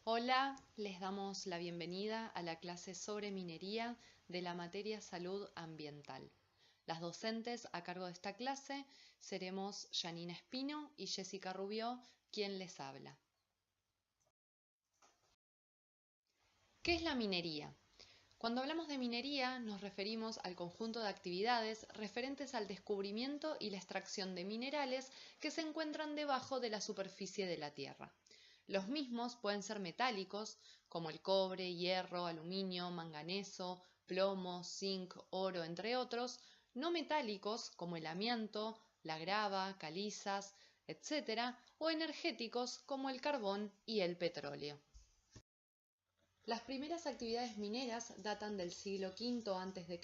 Hola, les damos la bienvenida a la clase sobre minería de la materia Salud Ambiental. Las docentes a cargo de esta clase seremos Janina Espino y Jessica Rubió, quien les habla. ¿Qué es la minería? Cuando hablamos de minería nos referimos al conjunto de actividades referentes al descubrimiento y la extracción de minerales que se encuentran debajo de la superficie de la Tierra. Los mismos pueden ser metálicos, como el cobre, hierro, aluminio, manganeso, plomo, zinc, oro, entre otros, no metálicos, como el amianto, la grava, calizas, etc., o energéticos, como el carbón y el petróleo. Las primeras actividades mineras datan del siglo V a.C.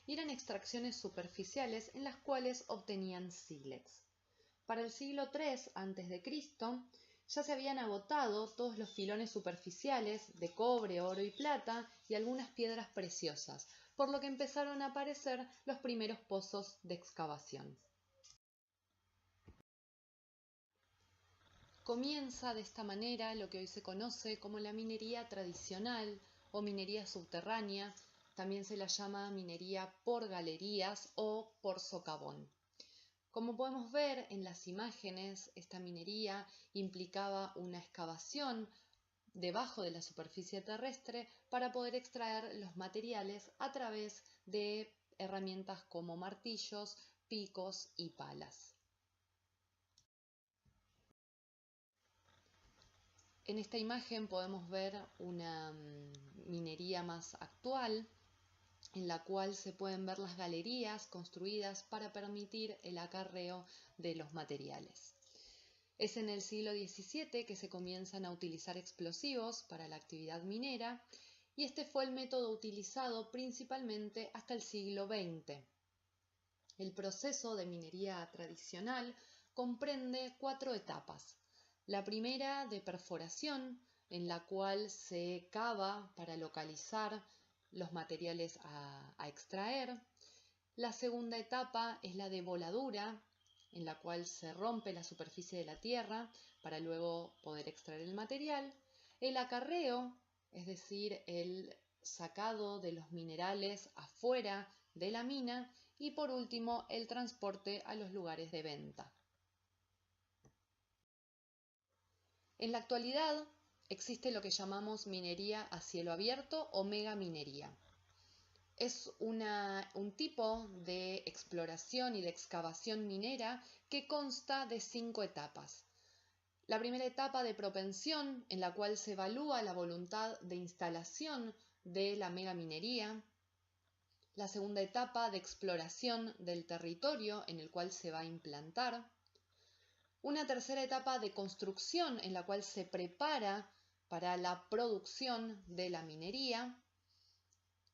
y eran extracciones superficiales en las cuales obtenían sílex. Para el siglo III a.C. ya se habían agotado todos los filones superficiales de cobre, oro y plata y algunas piedras preciosas, por lo que empezaron a aparecer los primeros pozos de excavación. Comienza de esta manera lo que hoy se conoce como la minería tradicional o minería subterránea, también se la llama minería por galerías o por socavón. Como podemos ver en las imágenes, esta minería implicaba una excavación debajo de la superficie terrestre para poder extraer los materiales a través de herramientas como martillos, picos y palas. En esta imagen podemos ver una minería más actual en la cual se pueden ver las galerías construidas para permitir el acarreo de los materiales. Es en el siglo XVII que se comienzan a utilizar explosivos para la actividad minera y este fue el método utilizado principalmente hasta el siglo XX. El proceso de minería tradicional comprende 4 etapas. La primera de perforación, en la cual se cava para localizar los materiales a extraer. La segunda etapa es la de voladura, en la cual se rompe la superficie de la tierra para luego poder extraer el material. El acarreo, es decir, el sacado de los minerales afuera de la mina. Y por último, el transporte a los lugares de venta. En la actualidad existe lo que llamamos minería a cielo abierto o megaminería. Es un tipo de exploración y de excavación minera que consta de 5 etapas. La primera etapa de propensión, en la cual se evalúa la voluntad de instalación de la megaminería. La segunda etapa de exploración del territorio en el cual se va a implantar. Una tercera etapa de construcción en la cual se prepara para la producción de la minería.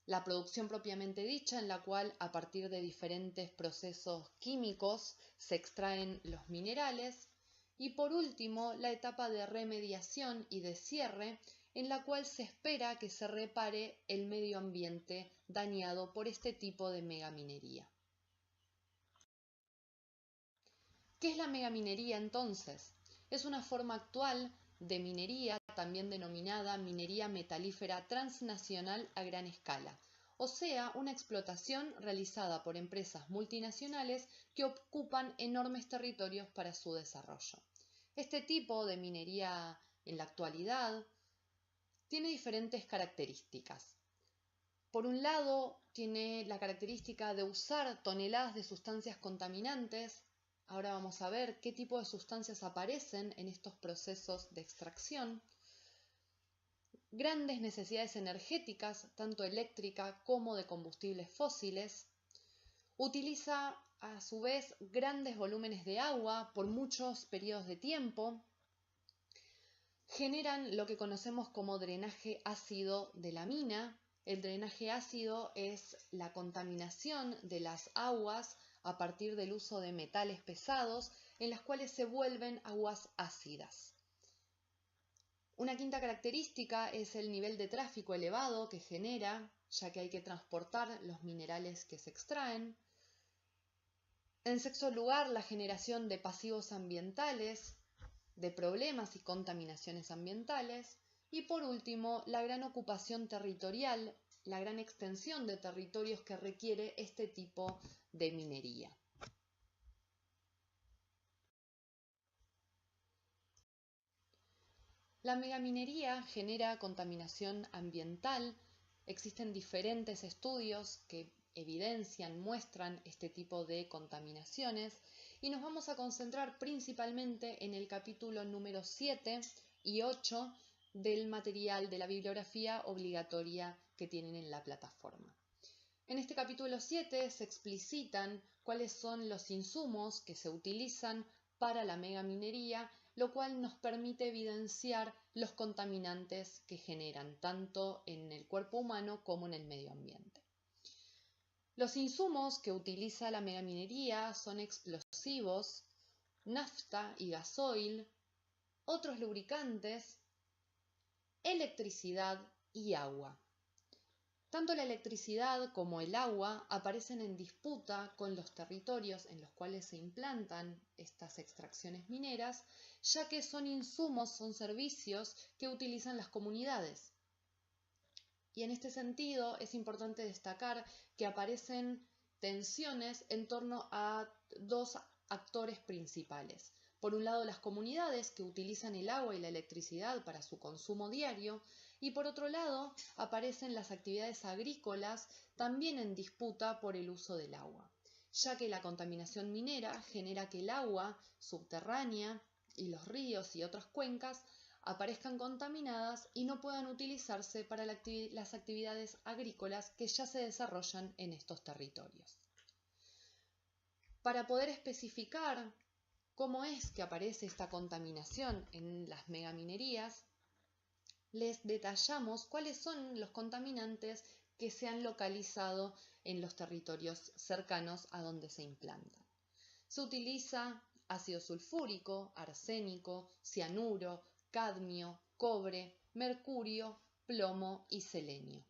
La producción propiamente dicha, en la cual a partir de diferentes procesos químicos se extraen los minerales. Y por último, la etapa de remediación y de cierre, en la cual se espera que se repare el medio ambiente dañado por este tipo de megaminería. ¿Qué es la megaminería entonces? Es una forma actual de minería, también denominada minería metalífera transnacional a gran escala, o sea, una explotación realizada por empresas multinacionales que ocupan enormes territorios para su desarrollo. Este tipo de minería en la actualidad tiene diferentes características. Por un lado, tiene la característica de usar toneladas de sustancias contaminantes. Ahora vamos a ver qué tipo de sustancias aparecen en estos procesos de extracción. Grandes necesidades energéticas, tanto eléctrica como de combustibles fósiles. Utiliza a su vez grandes volúmenes de agua por muchos periodos de tiempo. Generan lo que conocemos como drenaje ácido de la mina. El drenaje ácido es la contaminación de las aguas a partir del uso de metales pesados en las cuales se vuelven aguas ácidas. Una quinta característica es el nivel de tráfico elevado que genera, ya que hay que transportar los minerales que se extraen. En sexto lugar, la generación de pasivos ambientales, de problemas y contaminaciones ambientales. Y por último, la gran ocupación territorial, la gran extensión de territorios que requiere este tipo de minería. La megaminería genera contaminación ambiental. Existen diferentes estudios que evidencian, muestran este tipo de contaminaciones y nos vamos a concentrar principalmente en el capítulo número 7 y 8 del material de la bibliografía obligatoria que tienen en la plataforma. En este capítulo 7 se explicitan cuáles son los insumos que se utilizan para la megaminería, lo cual nos permite evidenciar los contaminantes que generan, tanto en el cuerpo humano como en el medio ambiente. Los insumos que utiliza la megaminería son explosivos, nafta y gasoil, otros lubricantes, electricidad y agua. Tanto la electricidad como el agua aparecen en disputa con los territorios en los cuales se implantan estas extracciones mineras, ya que son insumos, son servicios que utilizan las comunidades. Y en este sentido es importante destacar que aparecen tensiones en torno a dos actores principales. Por un lado, las comunidades que utilizan el agua y la electricidad para su consumo diario, y por otro lado, aparecen las actividades agrícolas también en disputa por el uso del agua, ya que la contaminación minera genera que el agua subterránea y los ríos y otras cuencas aparezcan contaminadas y no puedan utilizarse para las actividades agrícolas que ya se desarrollan en estos territorios. Para poder especificar cómo es que aparece esta contaminación en las megaminerías, les detallamos cuáles son los contaminantes que se han localizado en los territorios cercanos a donde se implantan. Se utiliza ácido sulfúrico, arsénico, cianuro, cadmio, cobre, mercurio, plomo y selenio.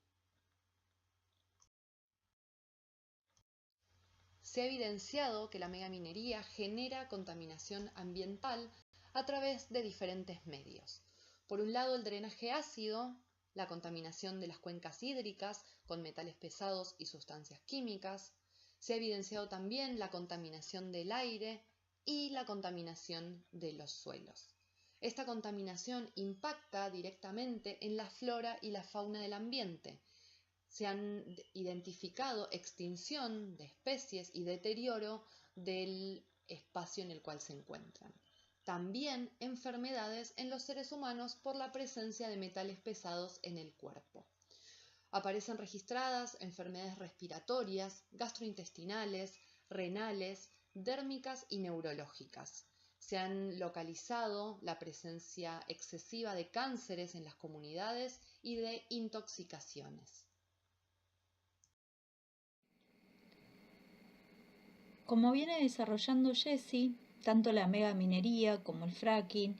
Se ha evidenciado que la megaminería genera contaminación ambiental a través de diferentes medios. Por un lado, el drenaje ácido, la contaminación de las cuencas hídricas con metales pesados y sustancias químicas. Se ha evidenciado también la contaminación del aire y la contaminación de los suelos. Esta contaminación impacta directamente en la flora y la fauna del ambiente. Se han identificado extinción de especies y deterioro del espacio en el cual se encuentran. También enfermedades en los seres humanos por la presencia de metales pesados en el cuerpo. Aparecen registradas enfermedades respiratorias, gastrointestinales, renales, dérmicas y neurológicas. Se han localizado la presencia excesiva de cánceres en las comunidades y de intoxicaciones. Como viene desarrollando Jessie, tanto la megaminería como el fracking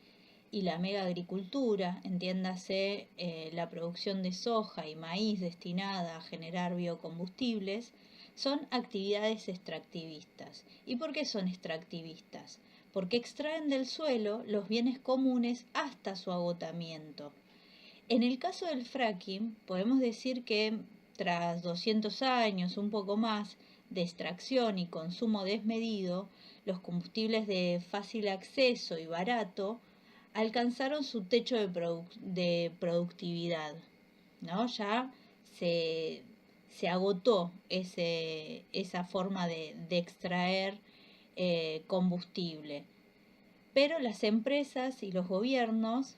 y la megaagricultura, entiéndase la producción de soja y maíz destinada a generar biocombustibles, son actividades extractivistas. ¿Y por qué son extractivistas? Porque extraen del suelo los bienes comunes hasta su agotamiento. En el caso del fracking, podemos decir que tras 200 años, un poco más, de extracción y consumo desmedido, los combustibles de fácil acceso y barato alcanzaron su techo de productividad, ¿no? Ya se agotó esa forma de extraer combustible. Pero las empresas y los gobiernos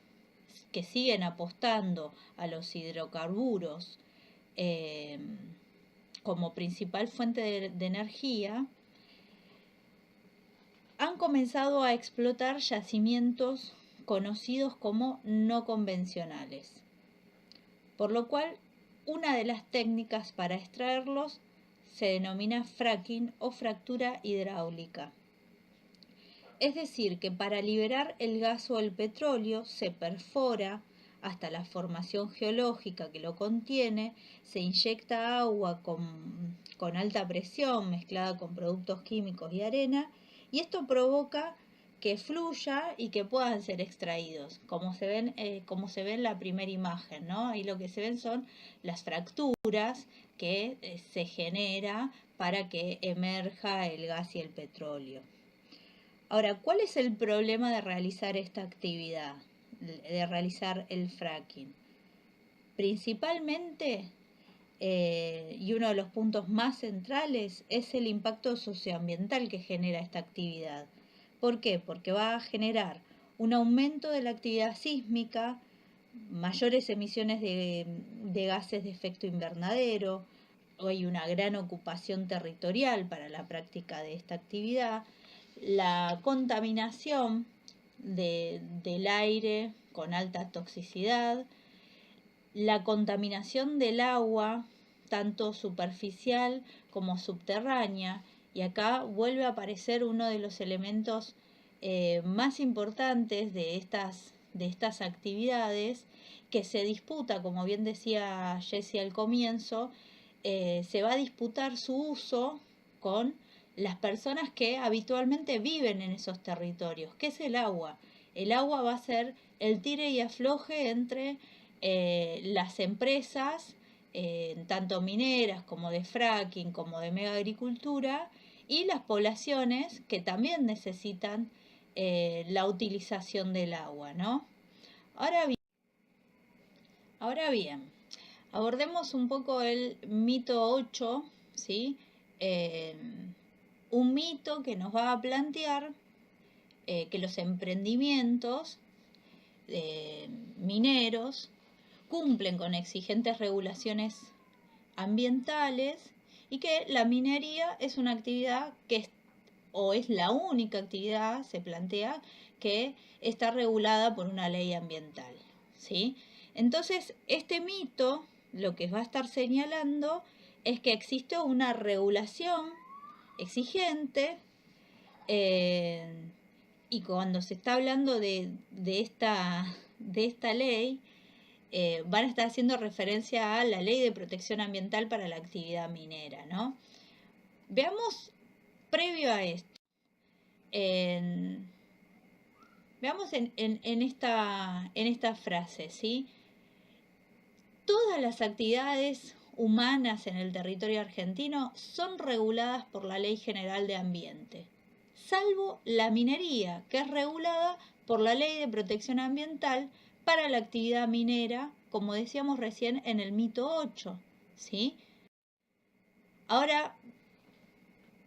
que siguen apostando a los hidrocarburos como principal fuente de energía, han comenzado a explotar yacimientos conocidos como no convencionales, por lo cual una de las técnicas para extraerlos se denomina fracking o fractura hidráulica. Es decir, que para liberar el gas o el petróleo se perfora hasta la formación geológica que lo contiene, se inyecta agua con alta presión mezclada con productos químicos y arena, y esto provoca que fluya y que puedan ser extraídos, como se ve en la primera imagen, ¿no? Ahí lo que se ven son las fracturas que se genera para que emerja el gas y el petróleo. Ahora, ¿cuál es el problema de realizar esta actividad, de realizar el fracking? Principalmente, y uno de los puntos más centrales, es el impacto socioambiental que genera esta actividad. ¿Por qué? Porque va a generar un aumento de la actividad sísmica, mayores emisiones de gases de efecto invernadero, hay una gran ocupación territorial para la práctica de esta actividad, la contaminación del aire con alta toxicidad, la contaminación del agua, tanto superficial como subterránea, y acá vuelve a aparecer uno de los elementos más importantes de estas actividades, que se disputa, como bien decía Jessie al comienzo, se va a disputar su uso con las personas que habitualmente viven en esos territorios. ¿Qué es el agua? El agua va a ser el tire y afloje entre las empresas, tanto mineras como de fracking, como de mega agricultura, y las poblaciones que también necesitan la utilización del agua, ¿no? Ahora bien, abordemos un poco el mito 8, ¿sí? Un mito que nos va a plantear que los emprendimientos mineros cumplen con exigentes regulaciones ambientales y que la minería es una actividad o es la única actividad, se plantea, que está regulada por una ley ambiental, ¿sí? Entonces, este mito lo que va a estar señalando es que existe una regulación exigente, y cuando se está hablando de esta ley, van a estar haciendo referencia a la Ley de Protección Ambiental para la Actividad Minera, ¿no? Veamos, previo a esto, veamos en esta frase, ¿sí? Todas las actividades humanas en el territorio argentino son reguladas por la Ley General de Ambiente, salvo la minería, que es regulada por la Ley de Protección Ambiental para la actividad minera, como decíamos recién en el mito 8, ¿sí? Ahora,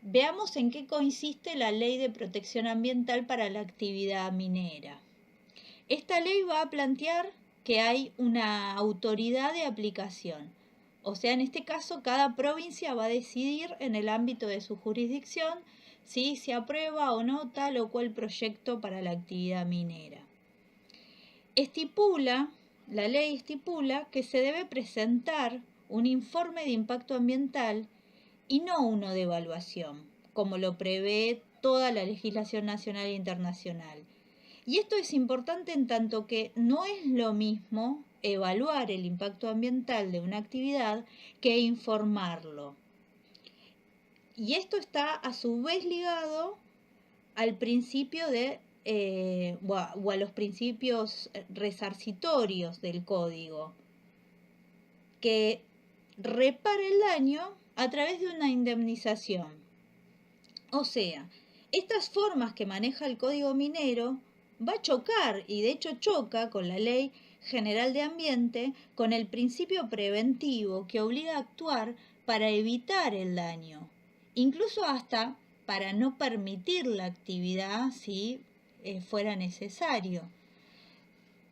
veamos en qué consiste la Ley de Protección Ambiental para la actividad minera. Esta ley va a plantear que hay una autoridad de aplicación. O sea, en este caso, cada provincia va a decidir en el ámbito de su jurisdicción si se aprueba o no tal o cual proyecto para la actividad minera. La ley estipula que se debe presentar un informe de impacto ambiental y no uno de evaluación, como lo prevé toda la legislación nacional e internacional. Y esto es importante en tanto que no es lo mismo evaluar el impacto ambiental de una actividad que informarlo. Y esto está a su vez ligado al principio o a los principios resarcitorios del código, que repara el daño a través de una indemnización. O sea, estas formas que maneja el Código Minero va a chocar, y de hecho choca con la Ley General de Ambiente, con el principio preventivo que obliga a actuar para evitar el daño, incluso hasta para no permitir la actividad si fuera necesario.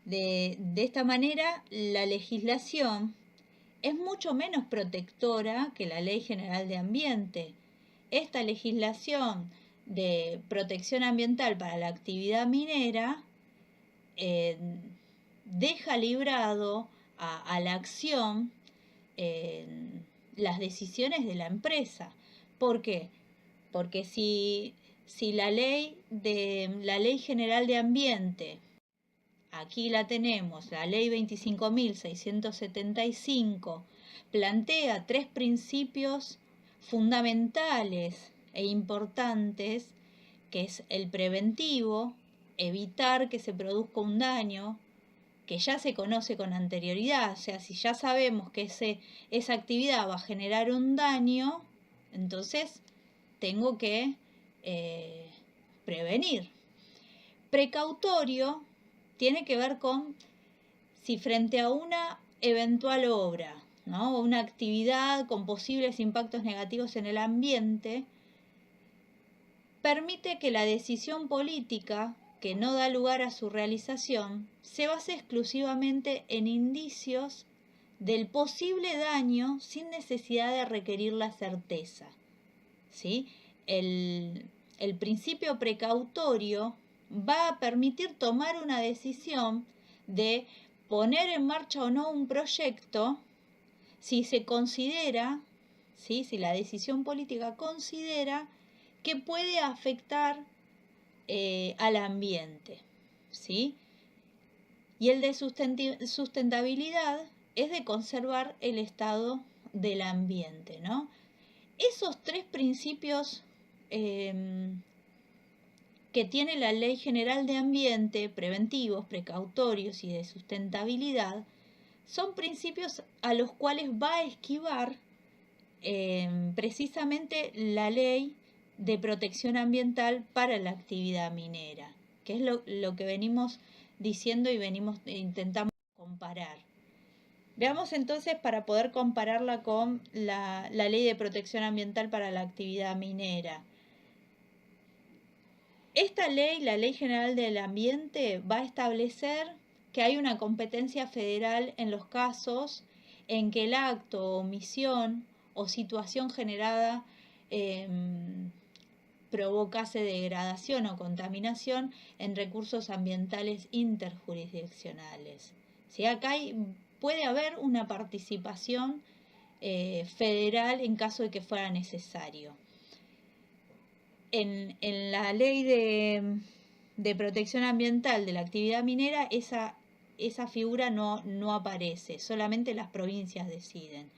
De esta manera, la legislación es mucho menos protectora que la Ley General de Ambiente. Esta legislación de protección ambiental para la actividad minera deja librado a la acción las decisiones de la empresa. ¿Por qué? Porque si la ley general de ambiente, aquí la tenemos, la ley 25.675, plantea 3 principios fundamentales e importantes que es el preventivo, evitar que se produzca un daño que ya se conoce con anterioridad. O sea, si ya sabemos que esa actividad va a generar un daño, entonces tengo que prevenir. Precautorio tiene que ver con si frente a una eventual obra, ¿no?, o una actividad con posibles impactos negativos en el ambiente, permite que la decisión política que no da lugar a su realización se base exclusivamente en indicios del posible daño sin necesidad de requerir la certeza, ¿sí? El principio precautorio va a permitir tomar una decisión de poner en marcha o no un proyecto si se considera, ¿sí?, si la decisión política considera que puede afectar al ambiente, ¿sí? Y el de sustentabilidad es de conservar el estado del ambiente, ¿no? Esos tres principios que tiene la Ley General de Ambiente, preventivos, precautorios y de sustentabilidad, son principios a los cuales va a esquivar precisamente la Ley de Protección Ambiental para la actividad minera, que es lo que venimos diciendo y intentamos comparar. Veamos entonces, para poder compararla con la Ley de Protección Ambiental para la actividad minera. Esta ley, la Ley General del Ambiente, va a establecer que hay una competencia federal en los casos en que el acto, omisión o situación generada provocase degradación o contaminación en recursos ambientales interjurisdiccionales. ¿Sí? Acá puede haber una participación federal en caso de que fuera necesario. En la ley de protección ambiental de la actividad minera, esa figura no aparece, solamente las provincias deciden.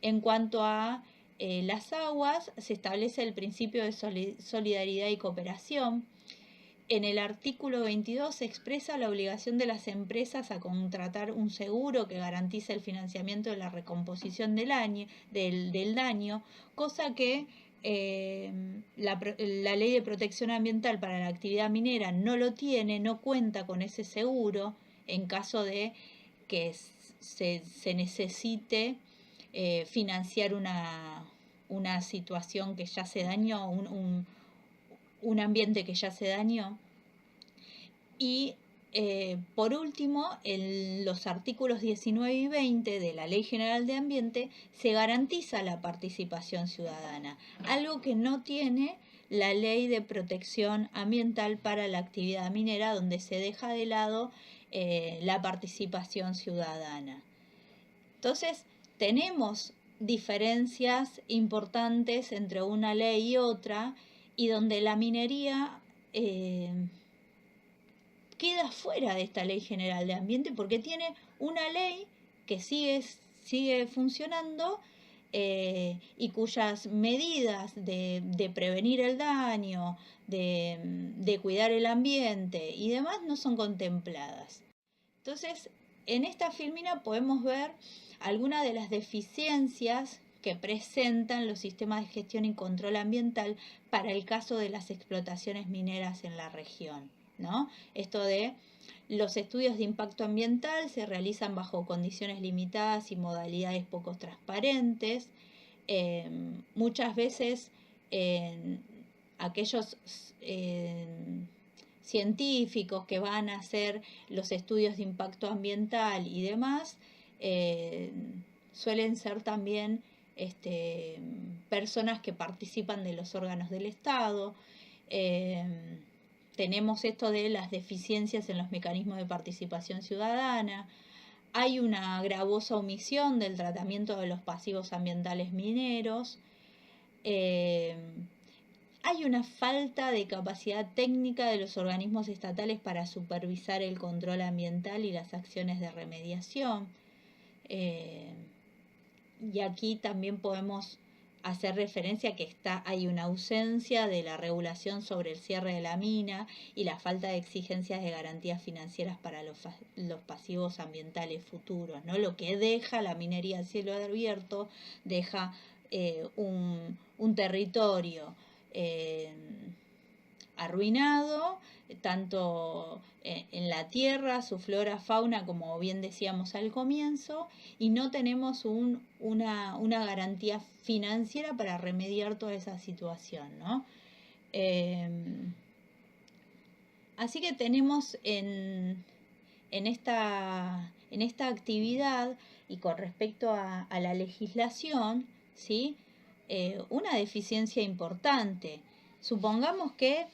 En cuanto a las aguas, se establece el principio de solidaridad y cooperación. En el artículo 22 se expresa la obligación de las empresas a contratar un seguro que garantice el financiamiento de la recomposición del daño, cosa que la Ley de Protección Ambiental para la actividad minera no lo tiene, no cuenta con ese seguro en caso de que se necesite financiar una situación que ya se dañó, un ambiente que ya se dañó. Y por último, en los artículos 19 y 20 de la Ley General de Ambiente se garantiza la participación ciudadana, algo que no tiene la Ley de Protección Ambiental para la actividad minera, donde se deja de lado la participación ciudadana. Entonces, tenemos diferencias importantes entre una ley y otra, y donde la minería queda fuera de esta Ley General de Ambiente porque tiene una ley que sigue funcionando y cuyas medidas de prevenir el daño, de cuidar el ambiente y demás no son contempladas. Entonces, en esta filmina podemos ver algunas de las deficiencias que presentan los sistemas de gestión y control ambiental para el caso de las explotaciones mineras en la región, ¿no? Esto de los estudios de impacto ambiental se realizan bajo condiciones limitadas y modalidades poco transparentes. Muchas veces aquellos científicos que van a hacer los estudios de impacto ambiental y demás suelen ser también personas que participan de los órganos del Estado. Tenemos esto de las deficiencias en los mecanismos de participación ciudadana. Hay una gravosa omisión del tratamiento de los pasivos ambientales mineros. Hay una falta de capacidad técnica de los organismos estatales para supervisar el control ambiental y las acciones de remediación. Y aquí también podemos hacer referencia a que hay una ausencia de la regulación sobre el cierre de la mina y la falta de exigencias de garantías financieras para los pasivos ambientales futuros, ¿no? Lo que deja la minería a cielo abierto, deja un territorio arruinado, tanto en la tierra, su flora, fauna, como bien decíamos al comienzo, y no tenemos una garantía financiera para remediar toda esa situación, ¿no? Así que tenemos en esta actividad y con respecto a la legislación, ¿sí? Una deficiencia importante. Supongamos que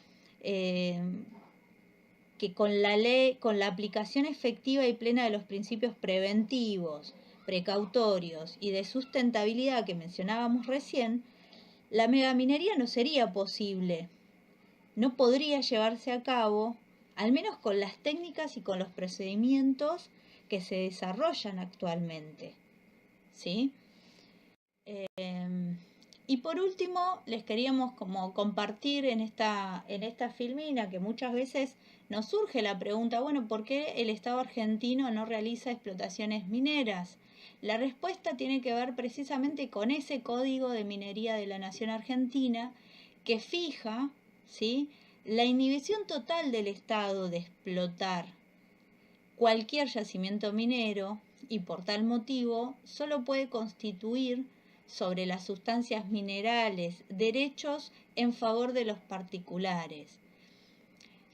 con la ley, con la aplicación efectiva y plena de los principios preventivos, precautorios y de sustentabilidad que mencionábamos recién, la megaminería no sería posible, no podría llevarse a cabo, al menos con las técnicas y con los procedimientos que se desarrollan actualmente, ¿sí? Y por último, les queríamos como compartir en esta filmina que muchas veces nos surge la pregunta, bueno, ¿por qué el Estado argentino no realiza explotaciones mineras? La respuesta tiene que ver precisamente con ese Código de Minería de la Nación Argentina que fija, ¿sí?, la inhibición total del Estado de explotar cualquier yacimiento minero y por tal motivo solo puede constituir sobre las sustancias minerales derechos en favor de los particulares.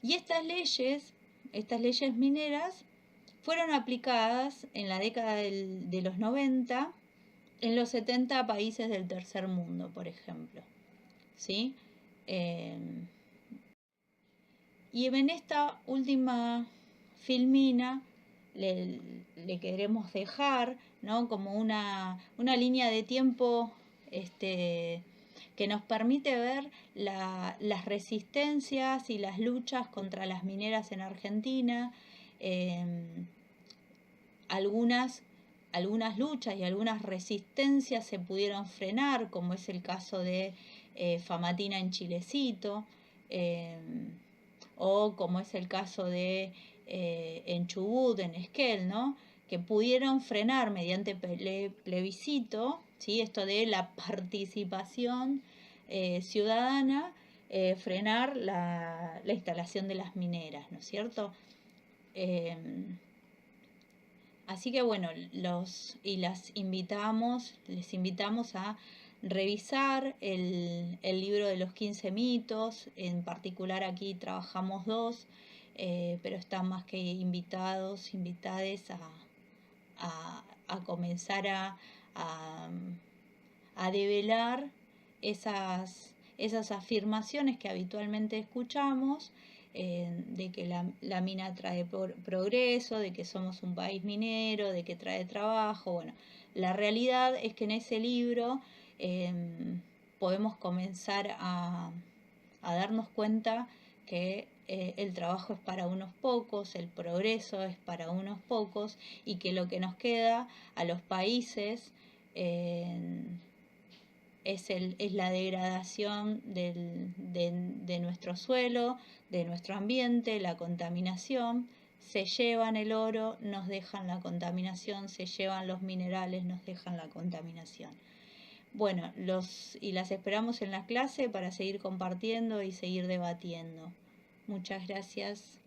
Y estas leyes mineras fueron aplicadas en la década de los 90 en los 70 países del tercer mundo, por ejemplo, ¿sí? Y en esta última filmina le queremos dejar, ¿no?, como una línea de tiempo que nos permite ver las resistencias y las luchas contra las mineras en Argentina, algunas luchas y algunas resistencias se pudieron frenar, como es el caso de Famatina en Chilecito, o como es el caso de en Chubut, en Esquel, ¿no?, que pudieron frenar mediante plebiscito, ¿sí?, esto de la participación ciudadana, frenar la instalación de las mineras, ¿no es cierto? Así que bueno, les invitamos a revisar el libro de los 15 mitos. En particular aquí trabajamos 2, pero están más que invitados, invitades a comenzar a develar esas afirmaciones que habitualmente escuchamos, de que la mina trae progreso, de que somos un país minero, de que trae trabajo. Bueno, la realidad es que en ese libro podemos comenzar a darnos cuenta que el trabajo es para unos pocos, el progreso es para unos pocos, y que lo que nos queda a los países es la degradación de nuestro suelo, de nuestro ambiente, la contaminación. Se llevan el oro, nos dejan la contaminación, se llevan los minerales, nos dejan la contaminación. Bueno, las esperamos en la clase para seguir compartiendo y seguir debatiendo. Muchas gracias.